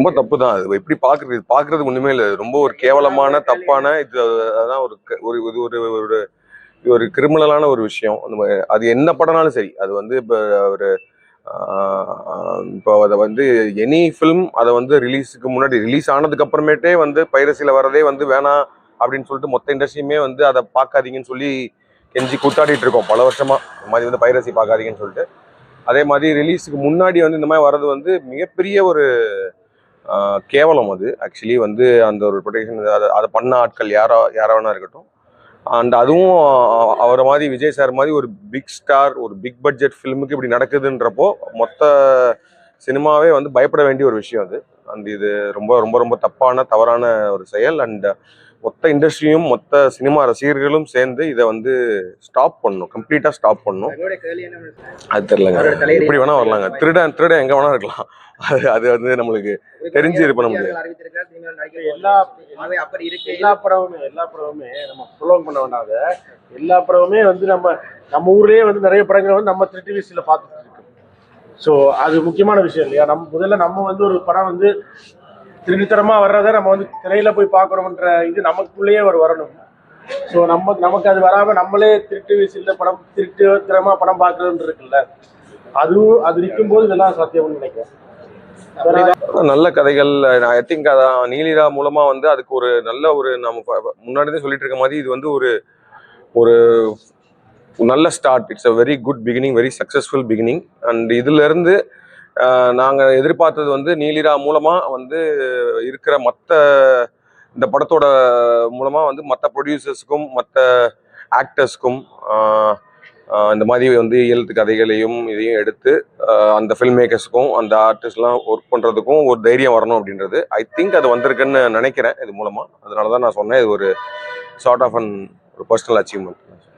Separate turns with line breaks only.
ரொம்ப தப்பு தான். அது எப்படி பாக்குறது ஒண்ணுமே இல்லை. ரொம்ப ஒரு கேவலமான தப்பான இது. அதான் ஒரு கிரிமினலான ஒரு விஷயம். அது என்ன படம்னாலும் சரி, அது வந்து இப்போ ஒரு இப்போ அதை வந்து எனி ஃபிலிம் அதை வந்து ரிலீஸுக்கு முன்னாடி ரிலீஸ் ஆனதுக்கு அப்புறமேட்டே வந்து பைரசியில் வரதே வந்து வேணாம் அப்படின்னு சொல்லிட்டு மொத்த இண்டஸ்ட்ரியுமே வந்து அதை பார்க்காதீங்கன்னு சொல்லி கெஞ்சி கூத்தாடிட்டு இருக்கோம் பல வருஷமா. இந்த மாதிரி வந்து பைரசி பார்க்காதீங்கன்னு சொல்லிட்டு. அதே மாதிரி ரிலீஸுக்கு முன்னாடி வந்து இந்த மாதிரி வர்றது வந்து மிகப்பெரிய ஒரு கேவலம். அது ஆக்சுவலி வந்து அந்த ஒரு ப்ரொடெக்ஷன் அதை பண்ண ஆட்கள் யாரா வேணா இருக்கட்டும். அண்ட் அதுவும் அவரை மாதிரி விஜய் சார் மாதிரி ஒரு பிக் ஸ்டார், ஒரு பிக் பட்ஜெட் ஃபிலிமுக்கு இப்படி நடக்குதுன்றப்போ மொத்த சினிமாவே வந்து பயப்பட வேண்டிய ஒரு விஷயம் அது. அண்ட் இது ரொம்ப ரொம்ப ரொம்ப தவறான ஒரு செயல். அண்ட் மொத்த இண்டஸ்ட்ரியும் மொத்த சினிமா ரசிகர்களும் சேர்ந்து இதை வந்து ஸ்டாப் பண்ணணும், கம்ப்ளீட்டா ஸ்டாப் பண்ணணும். அது தெரியலங்க, எப்படி வேணா வரலாங்க. திருடன் எங்க வேணா இருக்கலாம். அது வந்து நம்மளுக்கு தெரிஞ்சு இது பண்ண முடியாது.
எல்லா படமுமே நம்ம ப்ரொலோங் பண்ண வேண்டாத எல்லா படமுமே வந்து நம்ம ஊர்லயே வந்து நிறைய படங்கள் வந்து நம்ம திருட்டிவிசில பார்த்துட்டு இருக்கோம். ஸோ அது முக்கியமான விஷயம் இல்லையா? முதல்ல நம்ம வந்து ஒரு படம் வந்து திருடித்தரமா வர்றத நம்ம வந்து திரையில போய் பார்க்கணும்ன்ற இது நமக்குள்ளேயே வரணும். ஸோ நமக்கு அது வராம நம்மளே திருட்டிவிசில திருட்டுத்தரமா படம் பார்க்கறதுன்னு இருக்குல்ல, அது நிற்கும் போது இதெல்லாம் சாத்தியம்னு நினைக்கிறேன்.
நல்ல கதைகள். ஐ திங்க் அதான் நீலிரா மூலமா வந்து அதுக்கு ஒரு நல்ல ஒரு நம்ம முன்னாடியே சொல்லிட்டு இருக்க மாதிரி இது வந்து ஒரு நல்ல start. It's a very good beginning, very successful beginning. And இதுல இருந்து நாங்கள் எதிர்பார்த்தது வந்து நீலிரா மூலமா வந்து இருக்கிற இந்த படத்தோட மூலமா வந்து மற்ற ப்ரொடியூசர்ஸுக்கும் மற்ற ஆக்டர்ஸ்க்கும் இந்த மாதிரி வந்து எழுத்து கதைகளையும் இதையும் எடுத்து அந்த ஃபில்ம் மேக்கர்ஸுக்கும் அந்த ஆர்டிஸ்ட்லாம் ஒர்க் பண்ணுறதுக்கும் ஒரு தைரியம் வரணும் அப்படின்றது ஐ திங்க் அது வந்திருக்குன்னு நினைக்கிறேன் இது மூலமாக. அதனால தான் நான் சொன்னேன் இது ஒரு சார்ட் ஆஃப் ஒரு பர்சனல் அச்சீவ்மெண்ட்.